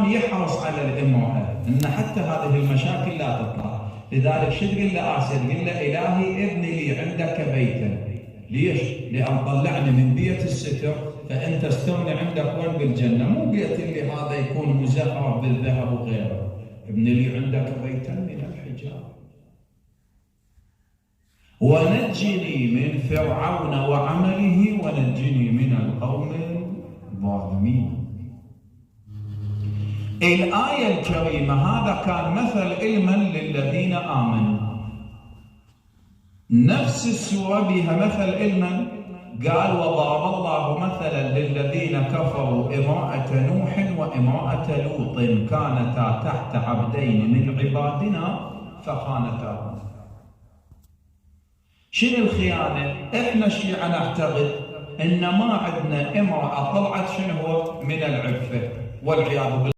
الإسلام يحرص على الامرأة أن حتى هذه المشاكل لا تطلع. لذلك شو تقول له آسيا؟ تقول له إلهي ابني لي عندك بيتا. ليش؟ لأن طلعني من بيت الستر فأنت استرني عندك وين؟ بالجنة، مو بيت اللي هذا يكون مزخرف بالذهب وغيره. ابني لي عندك بيتا من الحجاب ونجني من فرعون وعمله ونجني من القوم الظالمين. الآية الكريمة هذا كان مثل علما للذين آمنوا. نفس السورة بها مثل علما، قال وضرب الله مثلا للذين كفروا امرأة نوح وامرأة لوط كانتا تحت عبدين من عبادنا فخانتاهما. شنو الخيانة؟ احنا الشيعة نعتقد ان ما عندنا امرأة طلعت شنو هو من العفة والعياذ بالله.